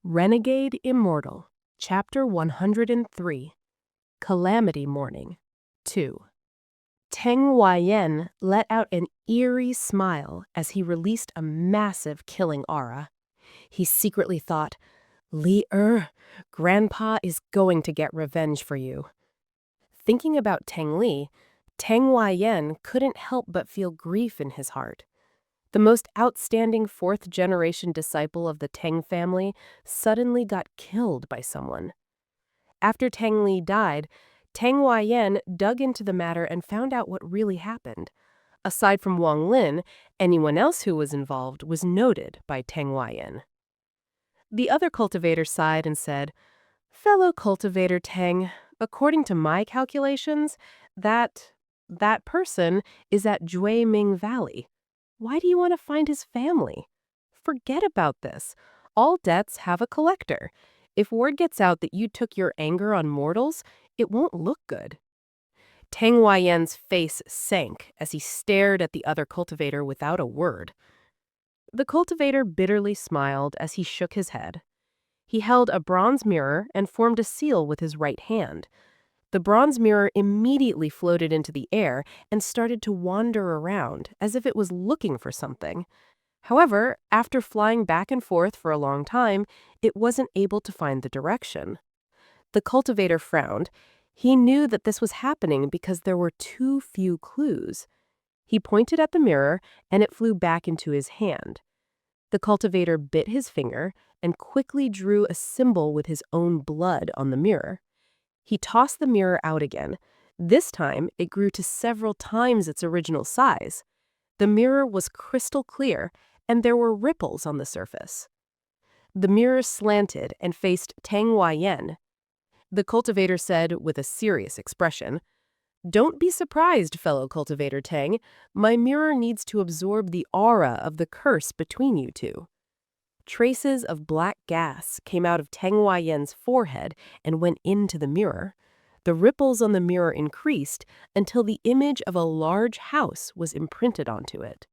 Renegade Immortal, Chapter 103, Calamity Morning, 2. Teng Huayuan let out an eerie smile as he released a massive killing aura. He secretly thought, Li Grandpa is going to get revenge for you. Thinking about Teng Li, Teng Huayuan couldn't help but feel grief in his heart. The most outstanding fourth-generation disciple of the Teng family suddenly got killed by someone. After Teng Li died, Teng Huayuan dug into the matter and found out what really happened. Aside from Wang Lin, anyone else who was involved was noted by Teng Huayuan. The other cultivator sighed and said, "Fellow cultivator Teng, according to my calculations, that person is at Jue Ming Valley. Why do you want to find his family? Forget about this. All debts have a collector. If word gets out that you took your anger on mortals, it won't look good." Teng Huayuan's face sank as he stared at the other cultivator without a word. The cultivator bitterly smiled as he shook his head. He held a bronze mirror and formed a seal with his right hand. The bronze mirror immediately floated into the air and started to wander around, as if it was looking for something. However, after flying back and forth for a long time, it wasn't able to find the direction. The cultivator frowned. He knew that this was happening because there were too few clues. He pointed at the mirror, and it flew back into his hand. The cultivator bit his finger and quickly drew a symbol with his own blood on the mirror. He tossed the mirror out again. This time, it grew to several times its original size. The mirror was crystal clear, and there were ripples on the surface. The mirror slanted and faced Teng Huayuan. The cultivator said with a serious expression, "Don't be surprised, fellow cultivator Teng. My mirror needs to absorb the aura of the curse between you two." Traces of black gas came out of Teng Huayuan's forehead and went into the mirror. The ripples on the mirror increased until the image of a large house was imprinted onto it.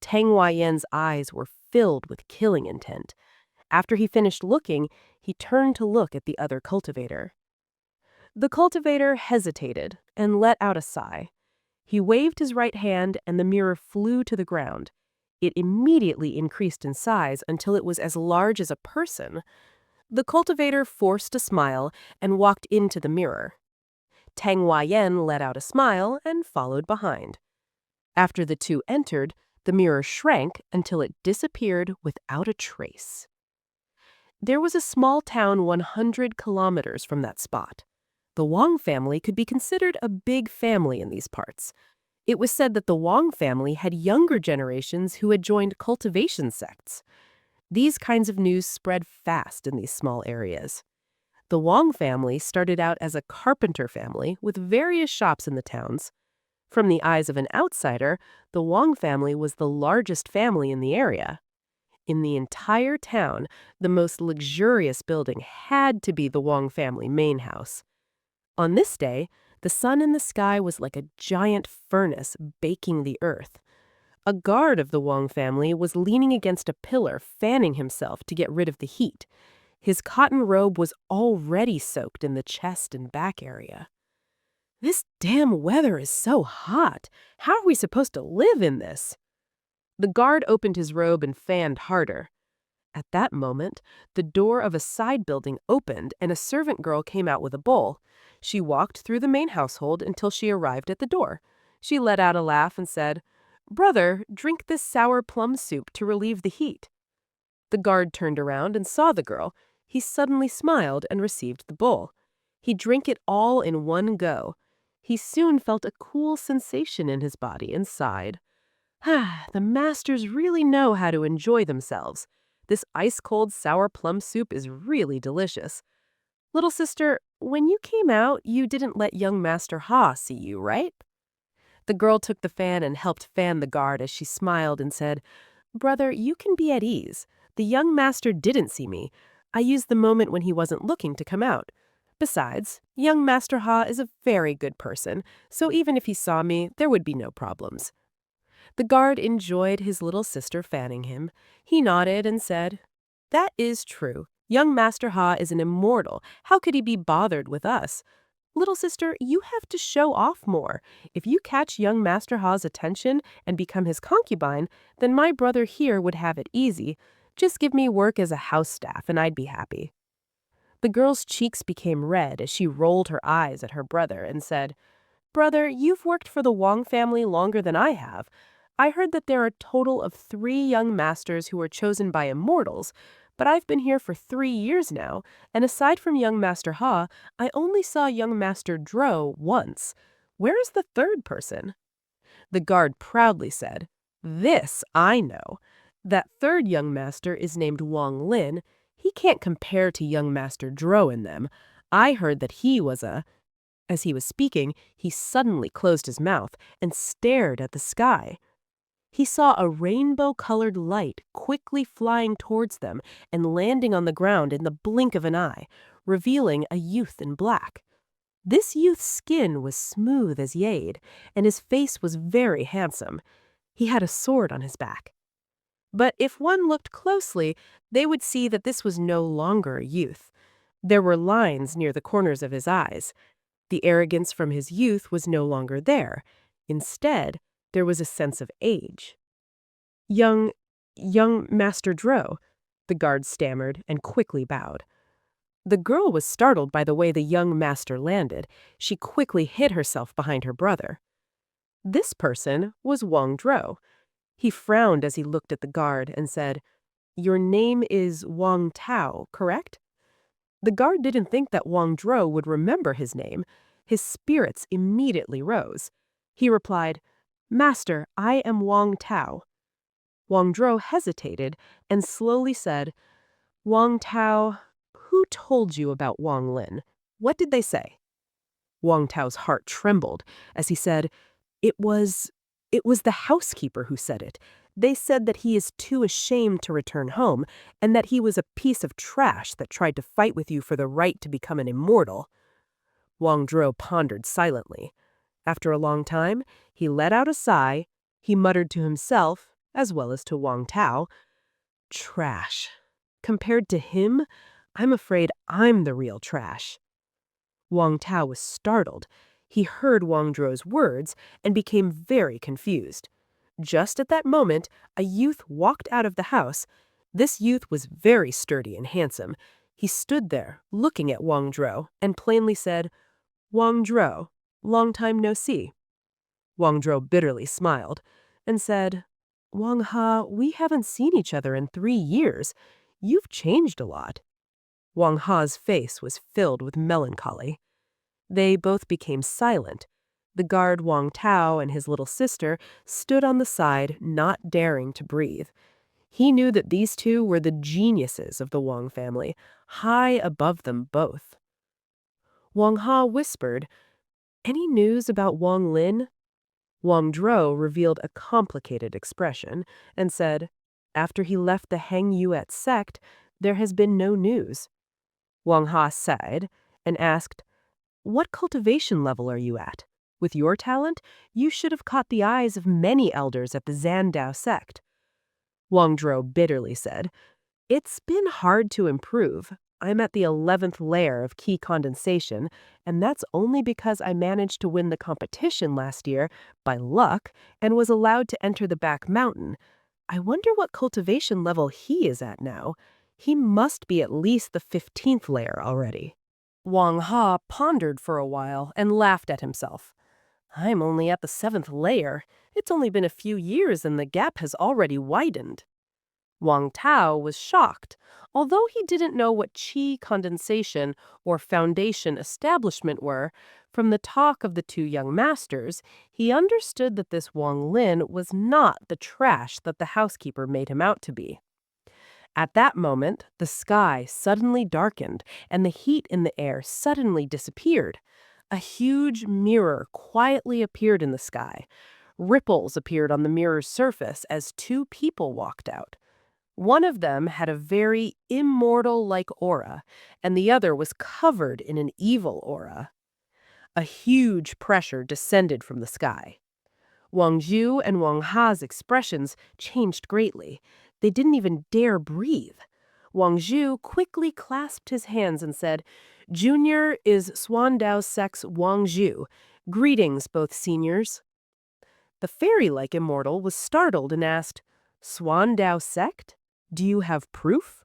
Teng Huayuan's eyes were filled with killing intent. After he finished looking, he turned to look at the other cultivator. The cultivator hesitated and let out a sigh. He waved his right hand and the mirror flew to the ground. It immediately increased in size until it was as large as a person. The cultivator forced a smile and walked into the mirror. Teng Huayuan let out a smile and followed behind. After the two entered, the mirror shrank until it disappeared without a trace. There was a small town 100 kilometers from that spot. The Wang family could be considered a big family in these parts. It was said that the Wang family had younger generations who had joined cultivation sects. These kinds of news spread fast in these small areas. The Wang family started out as a carpenter family with various shops in the towns. From the eyes of an outsider, the Wang family was the largest family in the area. In the entire town, the most luxurious building had to be the Wang family main house. On this day, the sun in the sky was like a giant furnace baking the earth. A guard of the Wang family was leaning against a pillar, fanning himself to get rid of the heat. His cotton robe was already soaked in the chest and back area. "This damn weather is so hot. How are we supposed to live in this?" The guard opened his robe and fanned harder. At that moment, the door of a side building opened and a servant girl came out with a bowl. She walked through the main household until she arrived at the door. She let out a laugh and said, "Brother, drink this sour plum soup to relieve the heat." The guard turned around and saw the girl. He suddenly smiled and received the bowl. He drank it all in one go. He soon felt a cool sensation in his body and sighed. The masters really know how to enjoy themselves. This ice-cold sour plum soup is really delicious. Little sister, when you came out, you didn't let young Master Ha see you, right? The girl took the fan and helped fan the guard as she smiled and said, "Brother, you can be at ease. The young master didn't see me. I used the moment when he wasn't looking to come out. Besides, young Master Ha is a very good person, so even if he saw me, there would be no problems." The guard enjoyed his little sister fanning him. He nodded and said, "That is true. Young Master Ha is an immortal. How could he be bothered with us? Little sister, you have to show off more. If you catch young Master Ha's attention and become his concubine, then my brother here would have it easy. Just give me work as a house staff and I'd be happy." The girl's cheeks became red as she rolled her eyes at her brother and said, "Brother, you've worked for the Wang family longer than I have. I heard that there are a total of 3 young masters who are chosen by immortals, but I've been here for 3 years now, and aside from young Master Ha, I only saw young Master Dro once. Where is the third person?" The guard proudly said, "This I know. That third young master is named Wang Lin. He can't compare to young Master Dro in them. I heard that he was a—" As he was speaking, he suddenly closed his mouth and stared at the sky. He saw a rainbow-colored light quickly flying towards them and landing on the ground in the blink of an eye, revealing a youth in black. This youth's skin was smooth as jade, and his face was very handsome. He had a sword on his back. But if one looked closely, they would see that this was no longer a youth. There were lines near the corners of his eyes. The arrogance from his youth was no longer there. Instead, there was a sense of age. Young Master Dro," the guard stammered and quickly bowed. The girl was startled by the way the young master landed. She quickly hid herself behind her brother. This person was Wang Dro. He frowned as he looked at the guard and said, "Your name is Wang Tao, correct?" The guard didn't think that Wang Dro would remember his name. His spirits immediately rose. He replied, "Master, I am Wang Tao." Wang Dro hesitated and slowly said, "Wang Tao, who told you about Wang Lin? What did they say?" Wang Tao's heart trembled as he said, It was the housekeeper who said it. They said that he is too ashamed to return home and that he was a piece of trash that tried to fight with you for the right to become an immortal." Wang Dro pondered silently. After a long time, he let out a sigh. He muttered to himself, as well as to Wang Tao, "Trash. Compared to him, I'm afraid I'm the real trash." Wang Tao was startled. He heard Wang Dro's words and became very confused. Just at that moment, a youth walked out of the house. This youth was very sturdy and handsome. He stood there, looking at Wang Dro, and plainly said, "Wang Dro, long time no see." Wang Dro bitterly smiled and said, "Wang Ha, we haven't seen each other in 3 years. You've changed a lot." Wang Ha's face was filled with melancholy. They both became silent. The guard Wang Tao and his little sister stood on the side, not daring to breathe. He knew that these two were the geniuses of the Wang family, high above them both. Wang Ha whispered, "Any news about Wang Lin?" Wang Dro revealed a complicated expression and said, "After he left the Heng Yuet sect, there has been no news." Wang Ha sighed and asked, "What cultivation level are you at? With your talent, you should have caught the eyes of many elders at the Zandao sect." Wang Dro bitterly said, "It's been hard to improve. I'm at the 11th layer of key condensation, and that's only because I managed to win the competition last year by luck and was allowed to enter the back mountain. I wonder what cultivation level he is at now. He must be at least the 15th layer already." Wang Ha pondered for a while and laughed at himself. "I'm only at the 7th layer. It's only been a few years and the gap has already widened." Wang Tao was shocked. Although he didn't know what qi condensation or foundation establishment were, from the talk of the 2 young masters, he understood that this Wang Lin was not the trash that the housekeeper made him out to be. At that moment, the sky suddenly darkened and the heat in the air suddenly disappeared. A huge mirror quietly appeared in the sky. Ripples appeared on the mirror's surface as 2 people walked out. One of them had a very immortal-like aura, and the other was covered in an evil aura. A huge pressure descended from the sky. Wang Zhu and Wang Ha's expressions changed greatly. They didn't even dare breathe. Wang Zhu quickly clasped his hands and said, "Junior is Suandao Sec's Wang Zhu. Greetings, both seniors." The fairy-like immortal was startled and asked, "Suandao sect? Do you have proof?"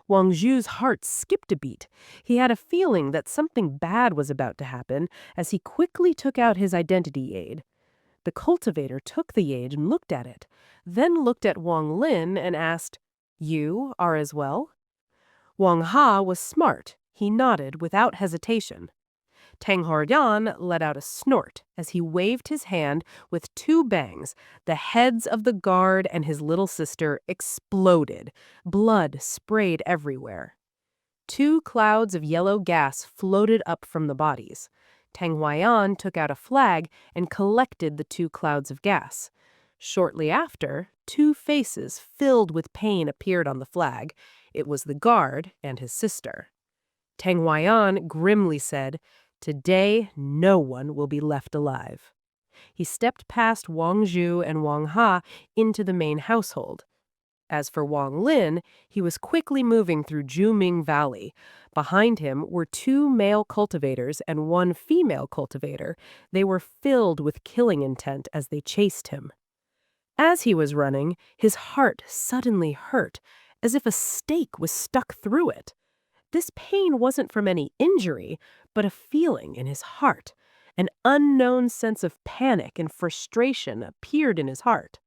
Wang Zhu's heart skipped a beat. He had a feeling that something bad was about to happen as he quickly took out his identity aid. The cultivator took the aid and looked at it, then looked at Wang Lin and asked, "You are as well?" Wang Ha was smart. He nodded without hesitation. Teng Huayuan let out a snort as he waved his hand with two bangs. The heads of the guard and his little sister exploded. Blood sprayed everywhere. Two clouds of yellow gas floated up from the bodies. Teng Huayuan took out a flag and collected the two clouds of gas. Shortly after, two faces filled with pain appeared on the flag. It was the guard and his sister. Teng Huayuan grimly said, "Today, no one will be left alive." He stepped past Wang Zhu and Wang Ha into the main household. As for Wang Lin, he was quickly moving through Jue Ming Valley. Behind him were two male cultivators and one female cultivator. They were filled with killing intent as they chased him. As he was running, his heart suddenly hurt, as if a stake was stuck through it. This pain wasn't from any injury, but a feeling in his heart. An unknown sense of panic and frustration appeared in his heart.